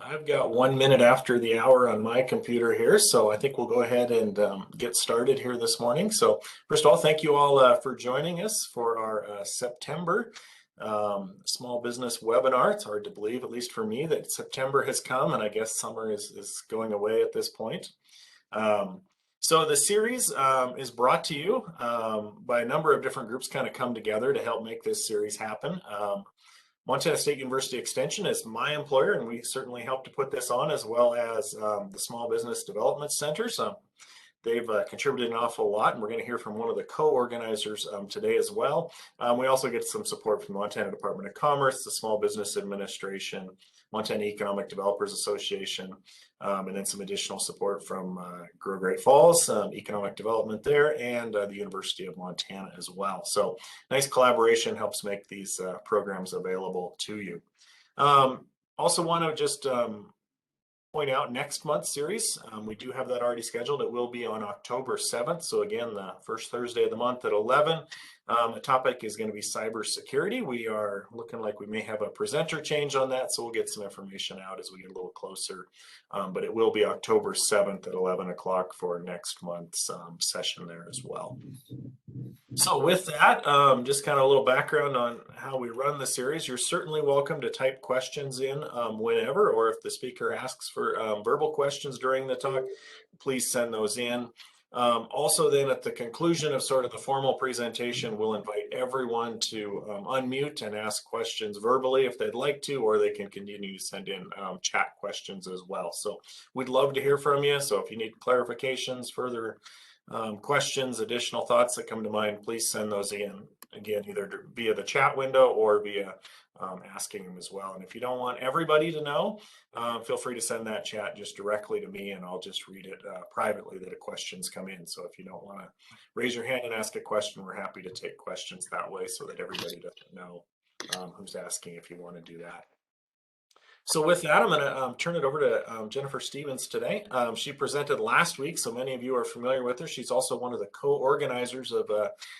I've got 1 minute after the hour on my computer here, so I think we'll go ahead and get started here this morning. So first of all, thank you all for joining us for our September small business webinar. It's hard to believe, at least for me, that September has come, and I guess summer is going away at this point. So the series is brought to you by a number of different groups kind of come together to help make this series happen. Montana State University Extension is my employer, and we certainly help to put this on, as well as the Small Business Development Centers. They've contributed an awful lot, and we're going to hear from one of the co-organizers today as well. We also get some support from the Montana Department of Commerce, the Small Business Administration, Montana Economic Developers Association, and then some additional support from Grow Great Falls, economic development there, and the University of Montana as well. So nice collaboration helps make these programs available to you. Also want to just point out next month's series. We do have that already scheduled. It will be on October 7th. So again, the first Thursday of the month at 11. The topic is going to be cybersecurity. We are looking like we may have a presenter change on that, so we'll get some information out as we get a little closer. But it will be October 7th at 11 o'clock for next month's session there as well. So with that, just kind of a little background on how we run the series. You're certainly welcome to type questions in whenever, or if the speaker asks for verbal questions during the talk, please send those in. Also then at the conclusion of sort of the formal presentation, we'll invite everyone to unmute and ask questions verbally if they'd like to, or they can continue to send in chat questions as well. So we'd love to hear from you. So if you need clarifications, further questions, additional thoughts that come to mind, please send those in. Again, either via the chat window or via asking them as well. And if you don't want everybody to know, feel free to send that chat just directly to me, and I'll just read it privately that a question's come in. So if you don't want to raise your hand and ask a question, we're happy to take questions that way so that everybody doesn't know who's asking if you want to do that. So with that, I'm going to turn it over to Jennifer Stevens today. She presented last week, so many of you are familiar with her. She's also one of the co-organizers of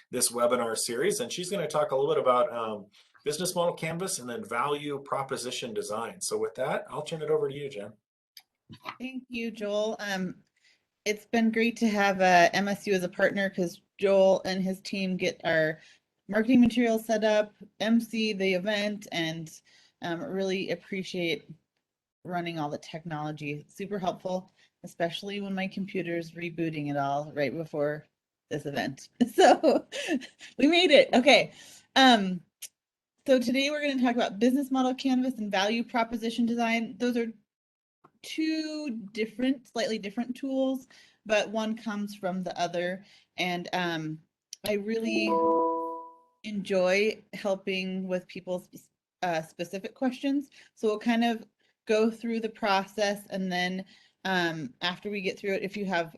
this webinar series, and she's going to talk a little bit about business model canvas and then value proposition design. So with that, I'll turn it over to you, Jen. Thank you, Joel. It's been great to have MSU as a partner, because Joel and his team get our marketing materials set up, MC the event, and really appreciate running all the technology. Super helpful, especially when my computer's rebooting it all right before this event. So we made it. Okay. So today we're going to talk about business model canvas and value proposition design. Those are two different, slightly different tools, but one comes from the other. And I really enjoy helping with people's specific questions. So we'll kind of go through the process, and then after we get through it, if you have,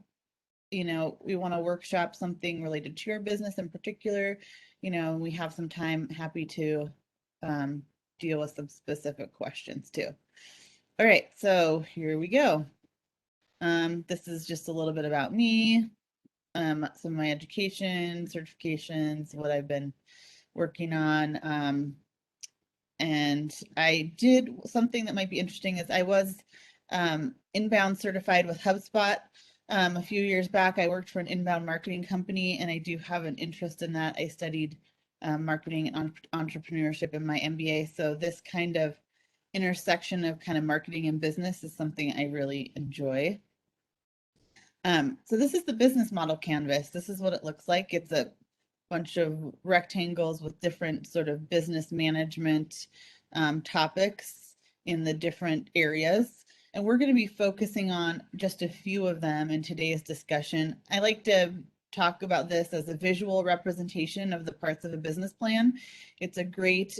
we want to workshop something related to your business in particular, we have some time, happy to deal with some specific questions too. All right, so here we go. This is just a little bit about me, some of my education, certifications, what I've been working on. And I did something that might be interesting is I was inbound certified with HubSpot. A few years back, I worked for an inbound marketing company, and I do have an interest in that. I studied marketing and entrepreneurship in my MBA. So this kind of intersection of kind of marketing and business is something I really enjoy. So this is the business model canvas. This is what it looks like. It's a bunch of rectangles with different sort of business management topics in the different areas. And we're going to be focusing on just a few of them in today's discussion. I like to talk about this as a visual representation of the parts of a business plan. It's a great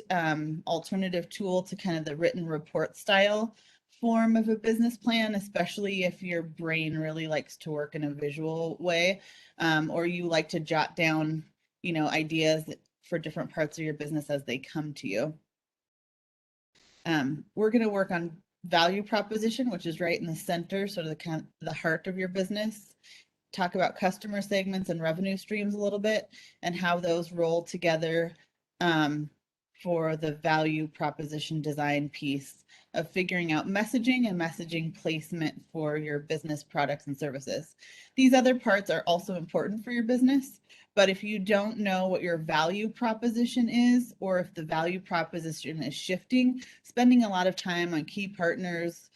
alternative tool to kind of the written report style form of a business plan, especially if your brain really likes to work in a visual way, or you like to jot down ideas for different parts of your business as they come to you. We're going to work on value proposition, which is right in the center, sort of the heart of your business. Talk about customer segments and revenue streams a little bit, and how those roll together for the value proposition design piece of figuring out messaging and messaging placement for your business products and services. These other parts are also important for your business, but if you don't know what your value proposition is, or if the value proposition is shifting, spending a lot of time on key partners,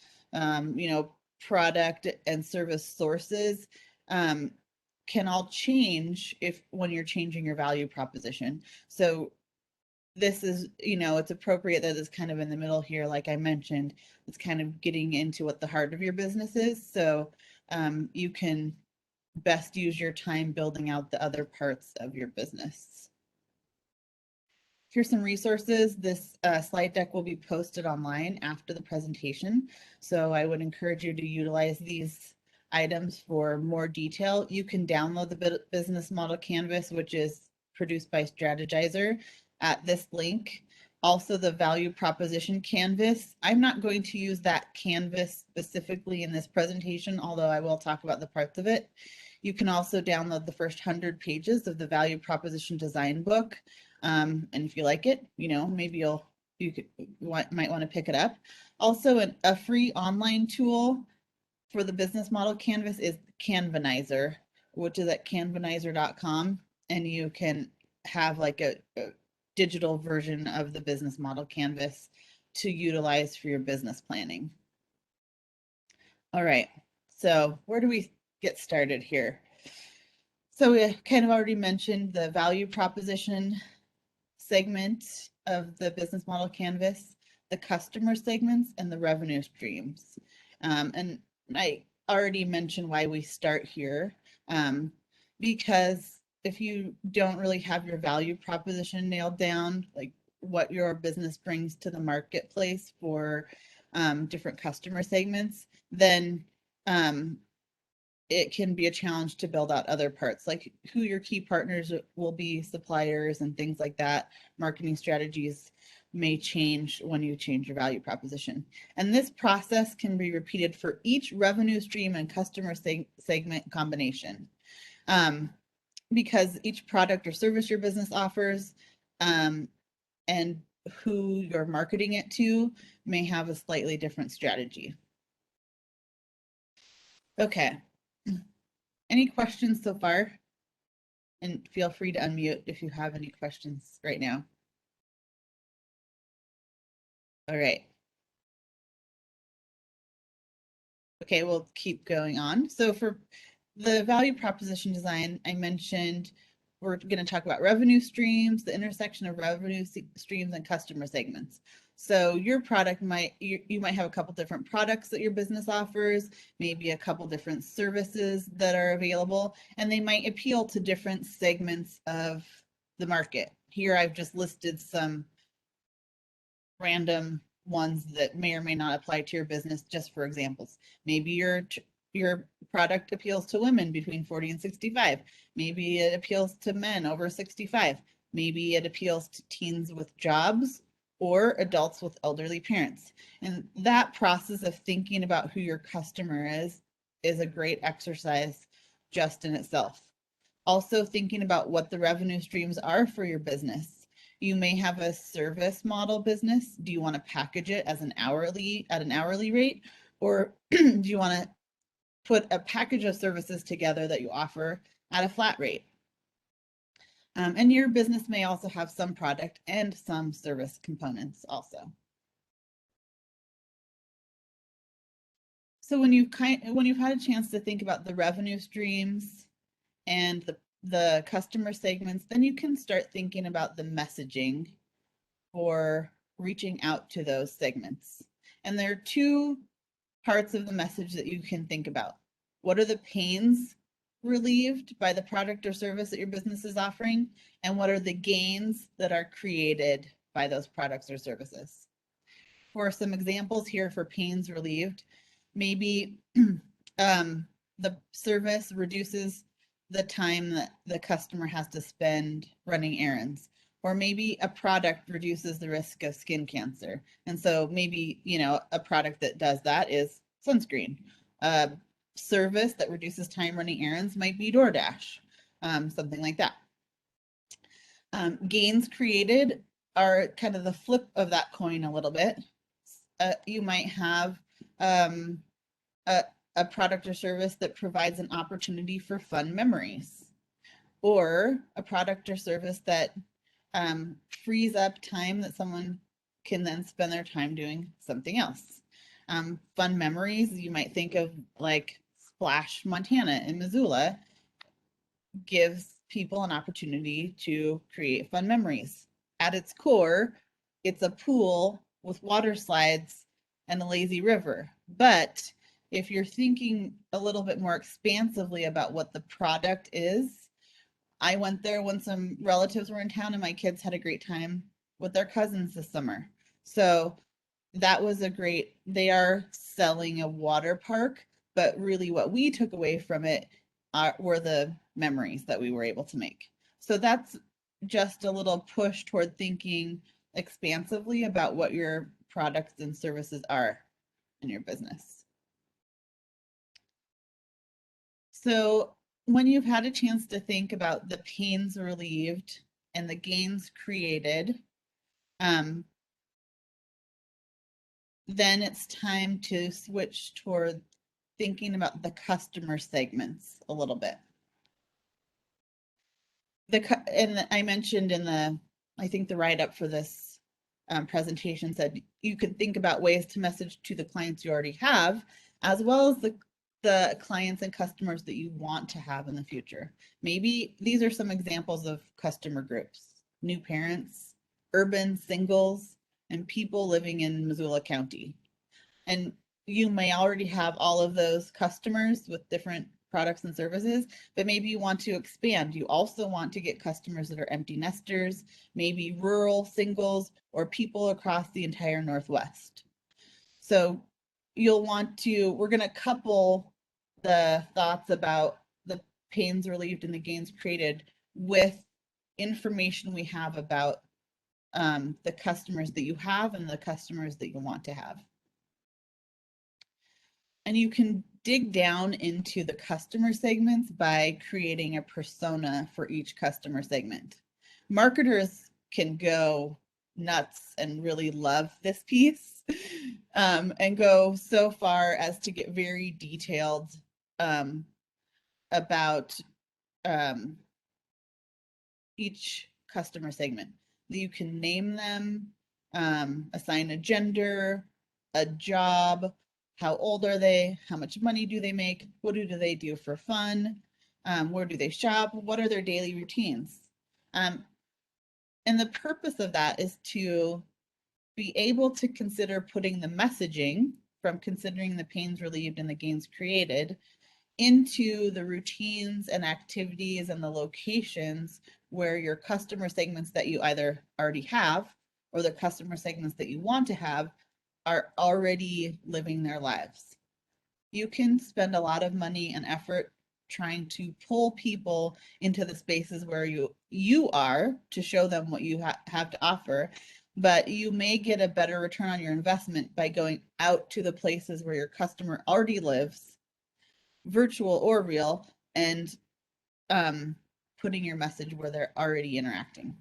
product and service sources, can all change when you're changing your value proposition. So this is, it's appropriate that it's kind of in the middle here, like I mentioned. It's kind of getting into what the heart of your business is. So you can best use your time building out the other parts of your business. Here's some resources. This slide deck will be posted online after the presentation. So I would encourage you to utilize these items for more detail. You can download the business model canvas, which is produced by Strategizer, at this link. Also, the value proposition canvas. I'm not going to use that canvas specifically in this presentation, although I will talk about the parts of it. You can also download the first 100 pages of the value proposition design book. And if you like it, maybe might want to pick it up. Also, a free online tool for the business model canvas is Canvanizer, which is at canvanizer.com, and you can have like a digital version of the business model canvas to utilize for your business planning. All right, so where do we get started here? So we kind of already mentioned the value proposition segment of the business model canvas, the customer segments, and the revenue streams. And I already mentioned why we start here, because if you don't really have your value proposition nailed down, like what your business brings to the marketplace for different customer segments, then it can be a challenge to build out other parts, like who your key partners will be, suppliers, and things like that. Marketing strategies may change when you change your value proposition. And this process can be repeated for each revenue stream and customer segment combination. Because each product or service your business offers and who you're marketing it to may have a slightly different strategy. Okay. Any questions so far? And feel free to unmute if you have any questions right now. All right. Okay, we'll keep going on. So for the value proposition design, I mentioned we're going to talk about revenue streams, the intersection of revenue streams and customer segments. So your product you might have a couple different products that your business offers, maybe a couple different services that are available, and they might appeal to different segments of the market. Here I've just listed some random ones that may or may not apply to your business just for examples. Maybe your product appeals to women between 40 and 65. Maybe it appeals to men over 65. Maybe it appeals to teens with jobs or adults with elderly parents. And that process of thinking about who your customer is a great exercise just in itself. Also thinking about what the revenue streams are for your business. You may have a service model business. Do you want to package it as at an hourly rate? Or do you want to put a package of services together that you offer at a flat rate? And your business may also have some product and some service components also. So when you've had a chance to think about the revenue streams and the customer segments, then you can start thinking about the messaging for reaching out to those segments. And there are two parts of the message that you can think about. What are the pains relieved by the product or service that your business is offering? And what are the gains that are created by those products or services? For some examples here for pains relieved, maybe the service reduces the time that the customer has to spend running errands, or maybe a product reduces the risk of skin cancer. And so maybe, a product that does that is sunscreen. A service that reduces time running errands might be DoorDash, something like that. Gains created are kind of the flip of that coin a little bit. You might have um, a, a product or service that provides an opportunity for fun memories, or a product or service that frees up time that someone can then spend their time doing something else. Fun memories, you might think of like Splash, Montana in Missoula, gives people an opportunity to create fun memories. At its core, it's a pool with water slides and a lazy river. But if you're thinking a little bit more expansively about what the product is, I went there when some relatives were in town and my kids had a great time with their cousins this summer. So that was a great, they are selling a water park, but really what we took away from it were the memories that we were able to make. So that's just a little push toward thinking expansively about what your products and services are in your business. So when you've had a chance to think about the pains relieved and the gains created, um, then it's time to switch toward thinking about the customer segments a little bit. And I mentioned in the, I think the write-up for this presentation said you could think about ways to message to the clients you already have, as well as the clients and customers that you want to have in the future. Maybe these are some examples of customer groups: new parents, urban singles, and people living in Missoula County. And you may already have all of those customers with different products and services, but maybe you want to expand. You also want to get customers that are empty nesters, maybe rural singles, or people across the entire Northwest. So you'll want to, we're going to couple the thoughts about the pains relieved and the gains created with information we have about the customers that you have and the customers that you want to have. And you can dig down into the customer segments by creating a persona for each customer segment. Marketers can go nuts and really love this piece and go so far as to get very detailed about um, each customer segment. You can name them, assign a gender, a job, how old are they, how much money do they make, what do they do for fun, where do they shop, what are their daily routines. And the purpose of that is to be able to consider putting the messaging from considering the pains relieved and the gains created into the routines and activities and the locations where your customer segments that you either already have or the customer segments that you want to have are already living their lives. You can spend a lot of money and effort trying to pull people into the spaces where you are to show them what you have to offer, but you may get a better return on your investment by going out to the places where your customer already lives, virtual or real, and putting your message where they're already interacting.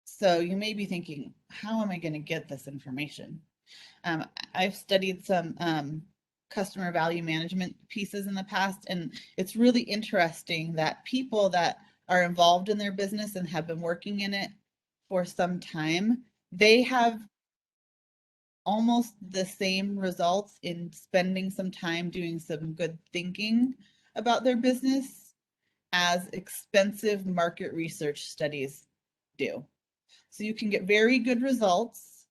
So you may be thinking, how am I going to get this information? I've studied some customer value management pieces in the past, and it's really interesting that people that are involved in their business and have been working in it for some time, they have almost the same results in spending some time doing some good thinking about their business as expensive market research studies do. So you can get very good results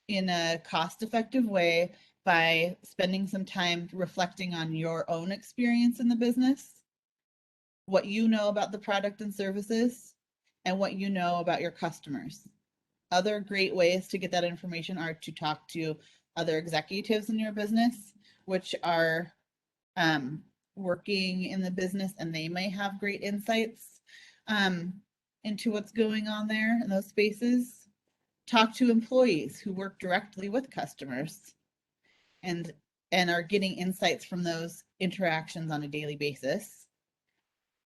in a cost-effective way by spending some time reflecting on your own experience in the business, what you know about the product and services, and what you know about your customers. Other great ways to get that information are to talk to other executives in your business, which are working in the business, and they may have great insights into what's going on there in those spaces. Talk to employees who work directly with customers and are getting insights from those interactions on a daily basis.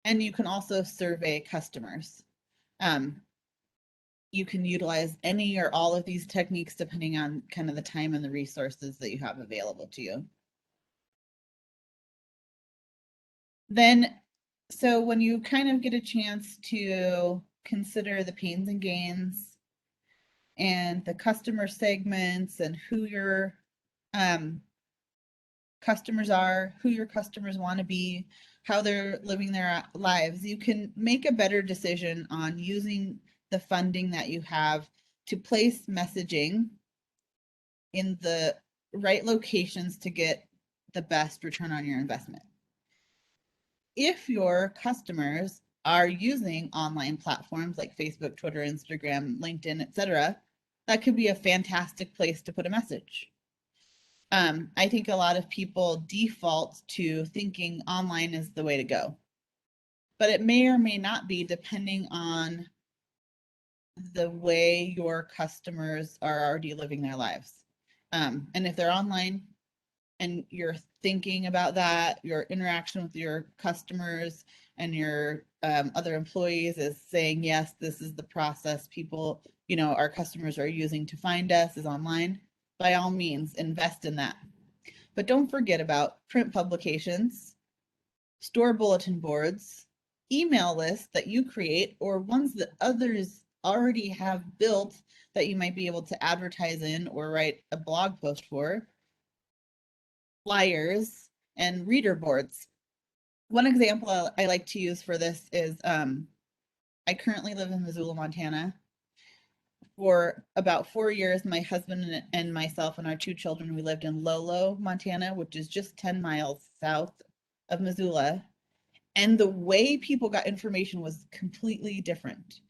And you can also survey customers. you can utilize any or all of these techniques depending on kind of the time and the resources that you have available to you. Then, so when you kind of get a chance to consider the pains and gains and the customer segments and who your customers are, who your customers want to be, how they're living their lives, you can make a better decision on using the funding that you have to place messaging in the right locations to get the best return on your investment. If your customers are using online platforms like Facebook, Twitter, Instagram, LinkedIn, etc., that could be a fantastic place to put a message. I think a lot of people default to thinking online is the way to go, but it may or may not be depending on the way your customers are already living their lives. And if they're online and you're thinking about that, your interaction with your customers and your other employees is saying, yes, this is the process people, our customers are using to find us is online, by all means, invest in that. But don't forget about print publications, store bulletin boards, email lists that you create, or ones that others already have built that you might be able to advertise in or write a blog post for, flyers, and reader boards. One example I like to use for this is I currently live in Missoula, Montana. For about 4 years, my husband and myself and our 2 children, we lived in Lolo, Montana, which is just 10 miles south of Missoula. And the way people got information was completely different.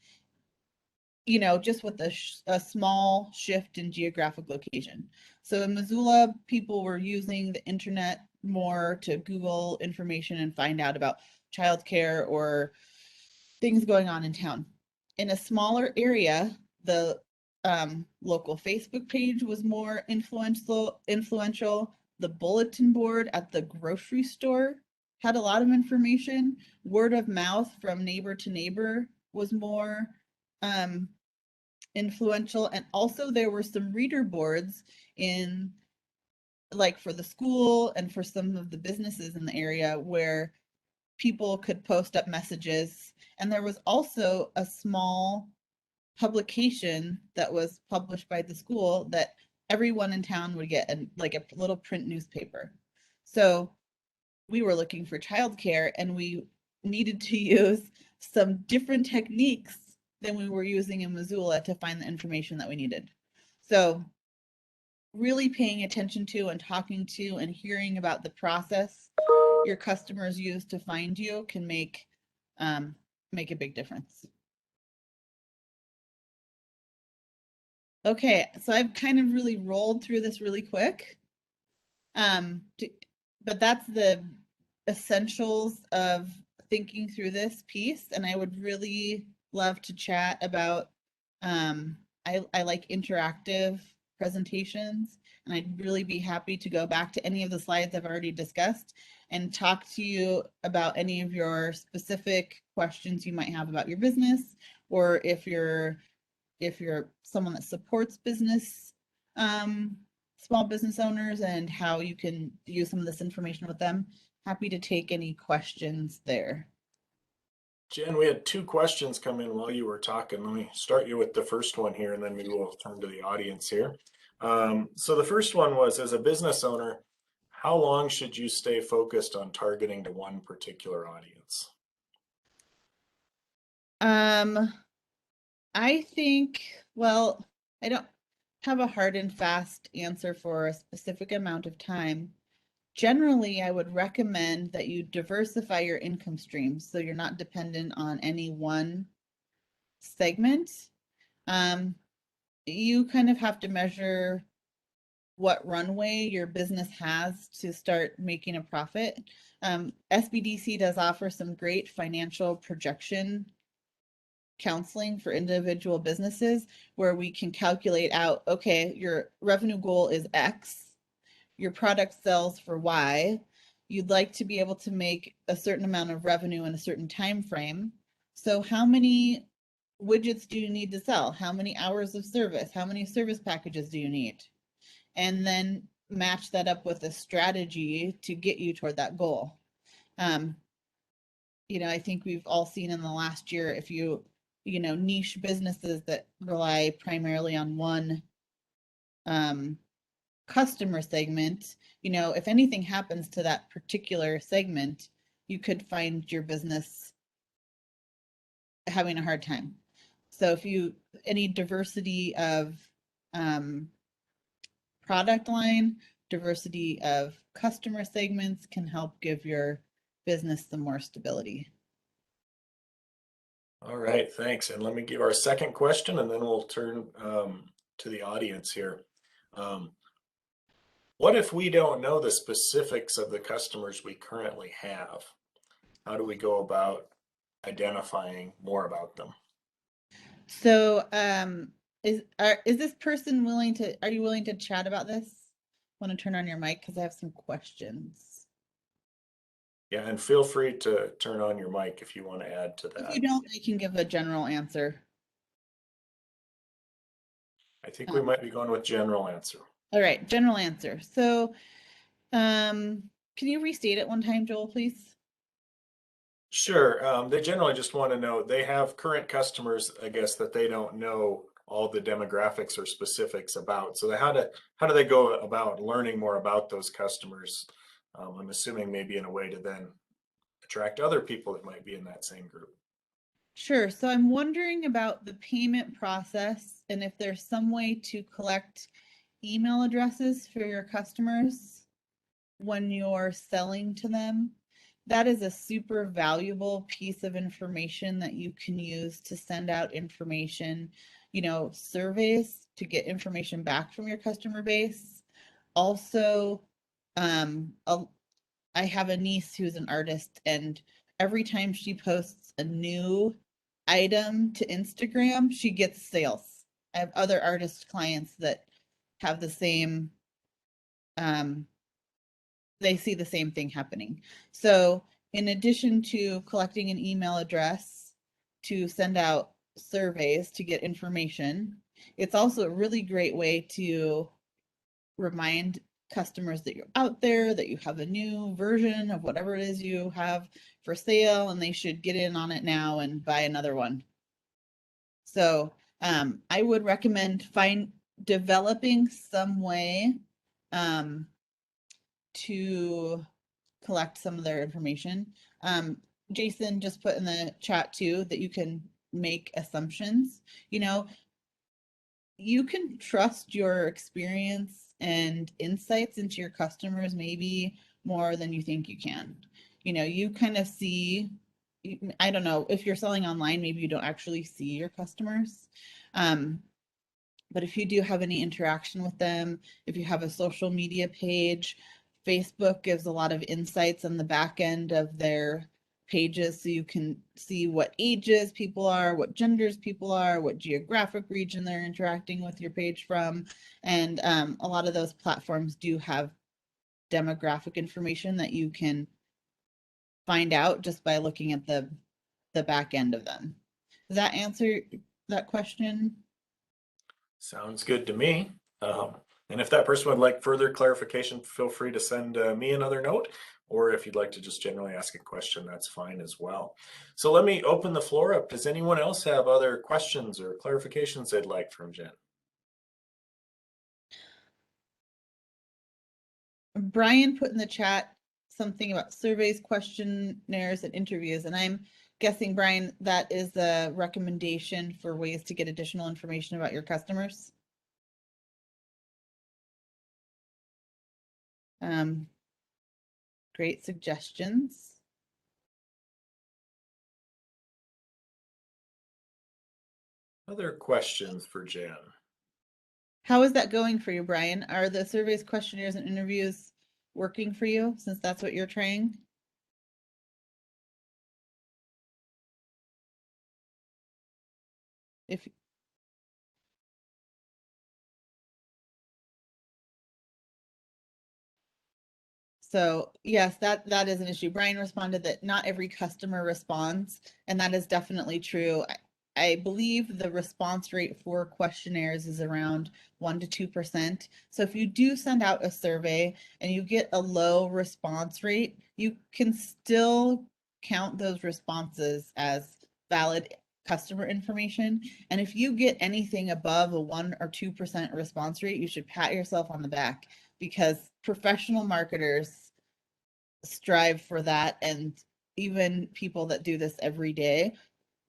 Just with a small shift in geographic location. So in Missoula, people were using the internet more to Google information and find out about childcare or things going on in town. In a smaller area, the local Facebook page was more influential. The bulletin board at the grocery store had a lot of information. Word of mouth from neighbor to neighbor was more influential. And also there were some reader boards in, like, for the school and for some of the businesses in the area where people could post up messages. And there was also a small publication that was published by the school that everyone in town would get, like a little print newspaper. So we were looking for childcare and we needed to use some different techniques than we were using in Missoula to find the information that we needed. So really paying attention to and talking to and hearing about the process your customers use to find you can make a big difference. Okay, so I've kind of really rolled through this really quick, but that's the essentials of thinking through this piece, and I would really love to chat about I like interactive presentations, and I'd really be happy to go back to any of the slides I've already discussed and talk to you about any of your specific questions you might have about your business, or if you're someone that supports business, small business owners, and how you can use some of this information with them. Happy to take any questions there. Jen, we had 2 questions come in while you were talking. Let me start you with the first one here, and then maybe we'll turn to the audience here. So the first one was, as a business owner, how long should you stay focused on targeting to one particular audience? I think, well, I don't have a hard and fast answer for a specific amount of time. Generally, I would recommend that you diversify your income streams so you're not dependent on any one segment. You kind of have to measure what runway your business has to start making a profit. SBDC does offer some great financial projection counseling for individual businesses where we can calculate out, okay, your revenue goal is X, your product sells for Y, you'd like to be able to make a certain amount of revenue in a certain time frame. So how many widgets do you need to sell? How many hours of service? How many service packages do you need? And then match that up with a strategy to get you toward that goal. I think we've all seen in the last year, if niche businesses that rely primarily on one customer segment, if anything happens to that particular segment, you could find your business having a hard time. So if any diversity of product line, diversity of customer segments can help give your business some more stability. All right, thanks. And let me give our second question and then we'll turn to the audience here. What if we don't know the specifics of the customers we currently have? How do we go about identifying more about them? So, is this person are you willing to chat about this? Want to turn on your mic because I have some questions. Yeah, and feel free to turn on your mic if you want to add to If that. you don't, I can give a general answer. I think we might be going with general answer. All right, general answer. So, can you restate it one time, Joel, please? Sure. They generally just want to know, they have current customers, I guess, that they don't know all the demographics or specifics about. So how do they go about learning more about those customers? I'm assuming maybe in a way to then attract other people that might be in that same group. Sure. So I'm wondering about the payment process and if there's some way to collect email addresses for your customers when you're selling to them. That is a super valuable piece of information that you can use to send out information, surveys to get information back from your customer base. Also, I have a niece who's an artist, and every time she posts a new item to Instagram, she gets sales. I have other artist clients that have the same, they see the same thing happening. So, in addition to collecting an email address to send out surveys to get information, it's also a really great way to remind customers that you're out there, that you have a new version of whatever it is you have for sale, and they should get in on it now and buy another one. So I would recommend developing some way to collect some of their information. Jason just put in the chat too that you can make assumptions. You can trust your experience and insights into your customers maybe more than you think you can. You kind of see, I don't know, if you're selling online, maybe you don't actually see your customers. But if you do have any interaction with them, if you have a social media page, Facebook gives a lot of insights on the back end of their pages, so you can see what ages people are, what genders people are, what geographic region they're interacting with your page from. And a lot of those platforms do have demographic information that you can find out just by looking at the back end of them. Does that answer that question? Sounds good to me. And if that person would like further clarification, feel free to send me another note, or if you'd like to just generally ask a question, that's fine as well. So let me open the floor up. Does anyone else have other questions or clarifications they'd like from Jen? Brian put in the chat something about surveys, questionnaires, and interviews, and I'm guessing, Brian, that is a recommendation for ways to get additional information about your customers. Great suggestions. Other questions for Jen? How is that going for you, Brian? Are the surveys, questionnaires, and interviews working for you since that's what you're trying? If So yes, that is an issue. Brian responded that not every customer responds, and that is definitely true. I believe the response rate for questionnaires is around 1 to 2%. So if you do send out a survey and you get a low response rate, you can still count those responses as valid customer information. And if you get anything above a 1 or 2% response rate, you should pat yourself on the back, because professional marketers strive for that. And even people that do this every day,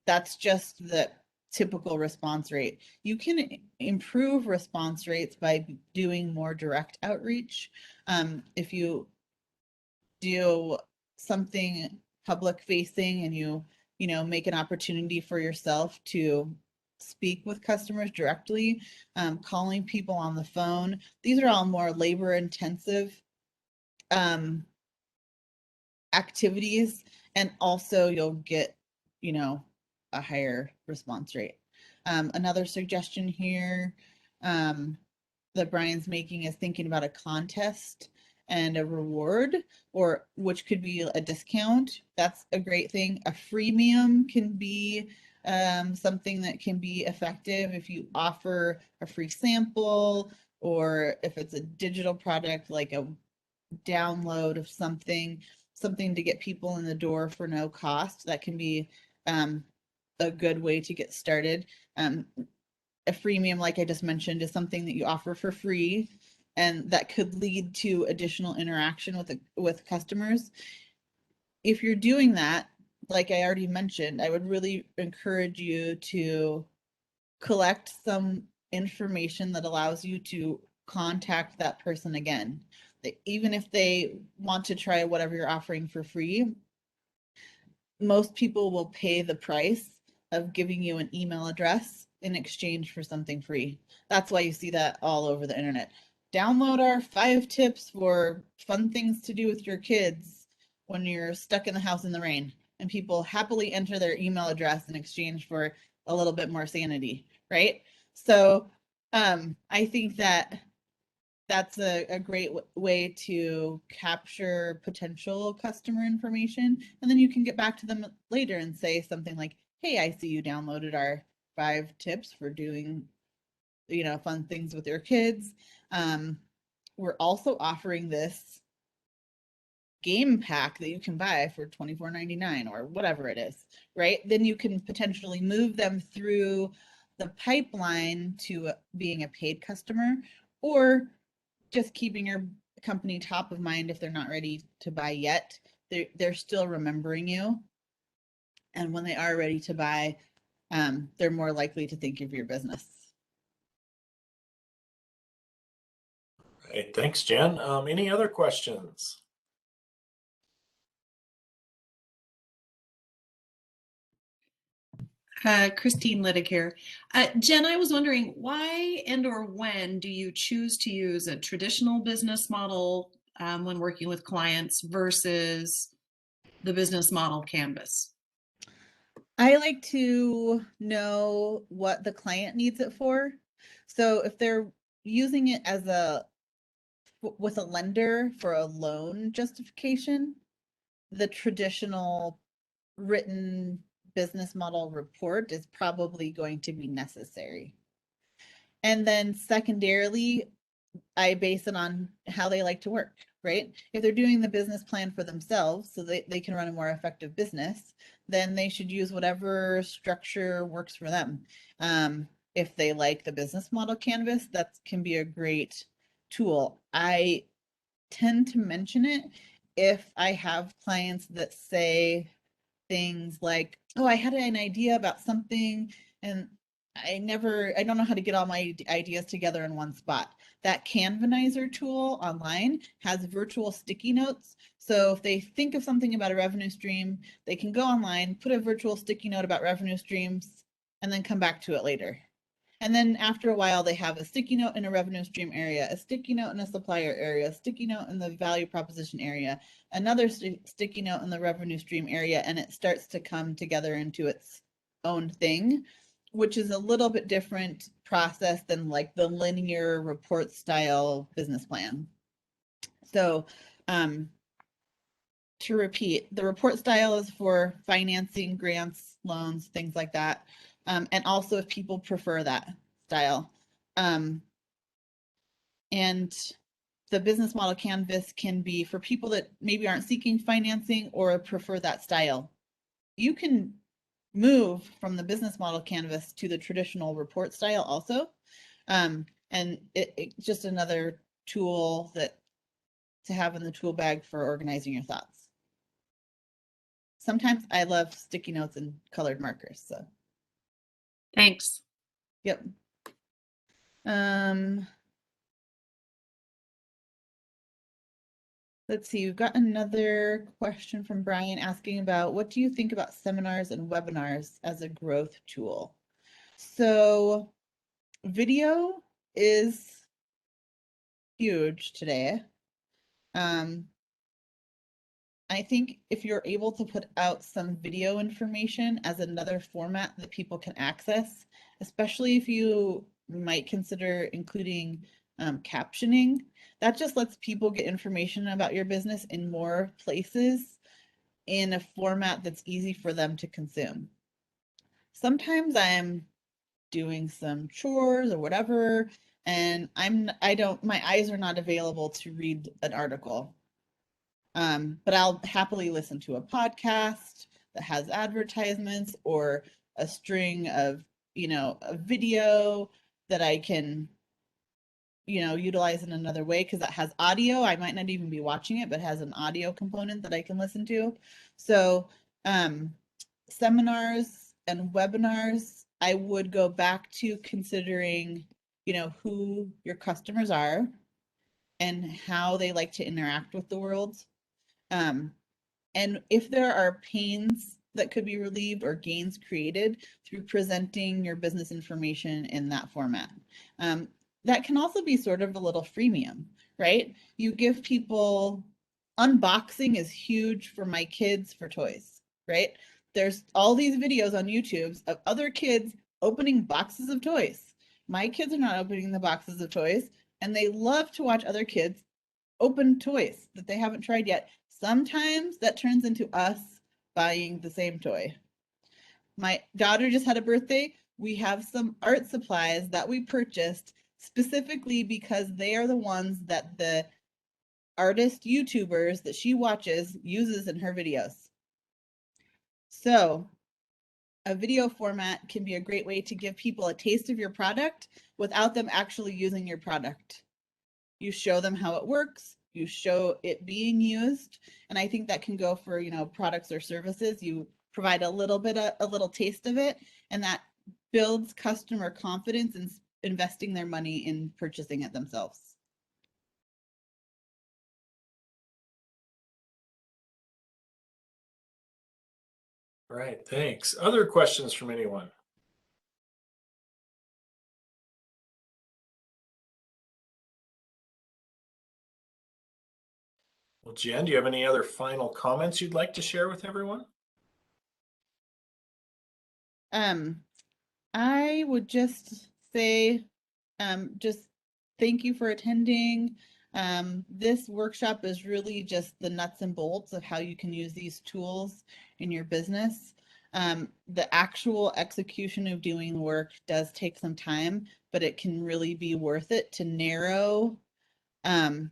that's just the typical response rate. You can improve response rates by doing more direct outreach. If you do something public facing and you know, make an opportunity for yourself to speak with customers directly, calling people on the phone, these are all more labor intensive activities, and also you'll get, you know, a higher response rate. Another suggestion here that Brian's making is thinking about a contest and a reward, or which could be a discount. That's a great thing. A freemium can be something that can be effective if you offer a free sample, or if it's a digital product like a download of something to get people in the door for no cost. That can be a good way to get started. A freemium, like I just mentioned, is something that you offer for free, and that could lead to additional interaction with customers. If you're doing that, like I already mentioned, I would really encourage you to collect some information that allows you to contact that person again. Even if they want to try whatever you're offering for free, most people will pay the price of giving you an email address in exchange for something free. That's why you see that all over the internet. Download our 5 tips for fun things to do with your kids when you're stuck in the house in the rain. And people happily enter their email address in exchange for a little bit more sanity, right? So I think that that's a great way to capture potential customer information. And then you can get back to them later and say something like, hey, I see you downloaded our 5 tips for doing, you know, fun things with your kids. We're also offering this game pack that you can buy for $24.99 or whatever it is, right? Then you can potentially move them through the pipeline to being a paid customer, or just keeping your company top of mind. If they're not ready to buy yet, they're still remembering you. And when they are ready to buy, they're more likely to think of your business. Right, thanks, Jen. Any other questions? Christine Liddick here. Jen, I was wondering, why and or when do you choose to use a traditional business model when working with clients versus the business model Canvas? I like to know what the client needs it for. So if they're using it as with a lender for a loan justification, the traditional written business model report is probably going to be necessary. And then secondarily, I base it on how they like to work, right? If they're doing the business plan for themselves so they can run a more effective business, then they should use whatever structure works for them. If they like the business model canvas, that can be a great tool. I tend to mention it if I have clients that say things like, oh, I had an idea about something and I don't know how to get all my ideas together in one spot. That Canvanizer tool online has virtual sticky notes. So if they think of something about a revenue stream, they can go online, put a virtual sticky note about revenue streams, and then come back to it later. And then after a while, they have a sticky note in a revenue stream area, a sticky note in a supplier area, a sticky note in the value proposition area, another sticky note in the revenue stream area, and it starts to come together into its own thing, which is a little bit different process than like the linear report style business plan. So to repeat, the report style is for financing, grants, loans, things like that. and also if people prefer that style. And the business model canvas can be for people that maybe aren't seeking financing or prefer that style. You can move from the business model canvas to the traditional report style also. And it's just another tool that to have in the tool bag for organizing your thoughts. Sometimes I love sticky notes and colored markers. So, Thanks. yep. Let's see, we've got another question from Brian asking about what do you think about seminars and webinars as a growth tool? So video is huge today. I think if you're able to put out some video information as another format that people can access, especially if you might consider including captioning, that just lets people get information about your business in more places in a format that's easy for them to consume. Sometimes I'm doing some chores or whatever, and my eyes are not available to read an article. But I'll happily listen to a podcast that has advertisements or a string of, a video that I can, utilize in another way because that has audio. I might not even be watching it, but has an audio component that I can listen to. So, seminars and webinars, I would go back to considering, who your customers are and how they like to interact with the world. And if there are pains that could be relieved or gains created through presenting your business information in that format. That can also be sort of a little freemium, right? You give people, unboxing is huge for my kids for toys, right? There's all these videos on YouTube of other kids opening boxes of toys. My kids are not opening the boxes of toys, and they love to watch other kids open toys that they haven't tried yet. Sometimes that turns into us buying the same toy. My daughter just had a birthday. We have some art supplies that we purchased specifically because they are the ones that the artist YouTubers that she watches uses in her videos. So a video format can be a great way to give people a taste of your product without them actually using your product. You show them how it works, you show it being used, and I think that can go for, products or services. You provide a little taste of it, and that builds customer confidence in investing their money in purchasing it themselves. All right, thanks. Other questions from anyone? Well, Jen, do you have any other final comments you'd like to share with everyone? I would just say, just thank you for attending. This workshop is really just the nuts and bolts of how you can use these tools in your business. The actual execution of doing the work does take some time, but it can really be worth it to narrow and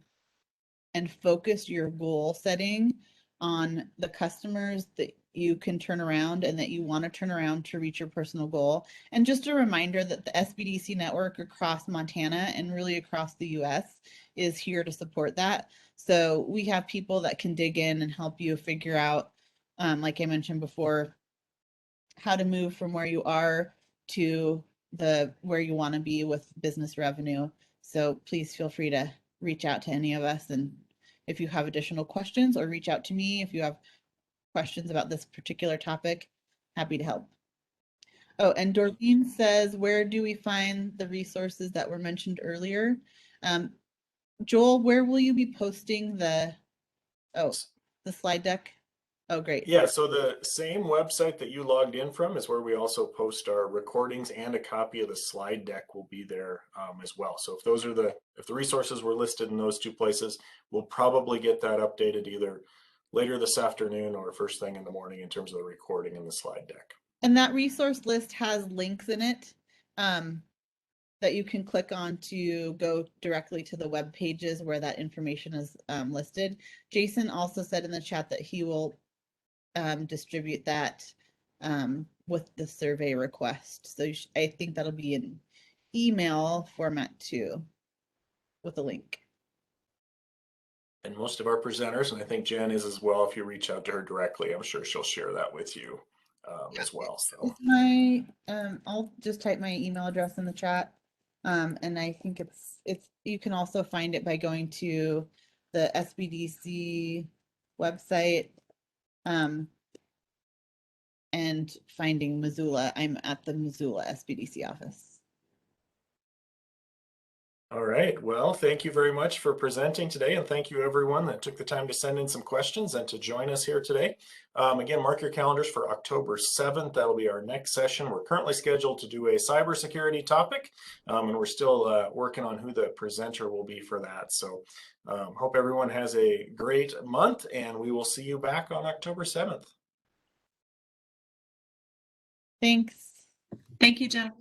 focus your goal setting on the customers that you can turn around and that you want to turn around to reach your personal goal. And just a reminder that the SBDC network across Montana and really across the US is here to support that. So we have people that can dig in and help you figure out, like I mentioned before, how to move from where you are to where you want to be with business revenue. So please feel free to reach out to any of us, and if you have additional questions, or reach out to me if you have questions about this particular topic, happy to help. Oh, and Doreen says, where do we find the resources that were mentioned earlier? Joel, where will you be posting the slide deck? Oh, great. Yeah, so the same website that you logged in from is where we also post our recordings, and a copy of the slide deck will be there as well. So if the resources were listed in those two places, we'll probably get that updated either later this afternoon or first thing in the morning in terms of the recording and the slide deck. And that resource list has links in it that you can click on to go directly to the web pages where that information is listed. Jason also said in the chat that he will distribute that with the survey request. So I think that'll be an email format too, with a link. And most of our presenters, and I think Jen is as well, if you reach out to her directly, I'm sure she'll share that with you as well. So My I'll just type my email address in the chat. And I think it's you can also find it by going to the SBDC website and finding Missoula. I'm at the Missoula SBDC office. all right, well, thank you very much for presenting today, and thank you everyone that took the time to send in some questions and to join us here today. Again, mark your calendars for October 7th. That'll be our next session. We're currently scheduled to do a cybersecurity topic, and we're still working on who the presenter will be for that. So hope everyone has a great month, and we will see you back on October 7th. Thanks. Thank you, Jen.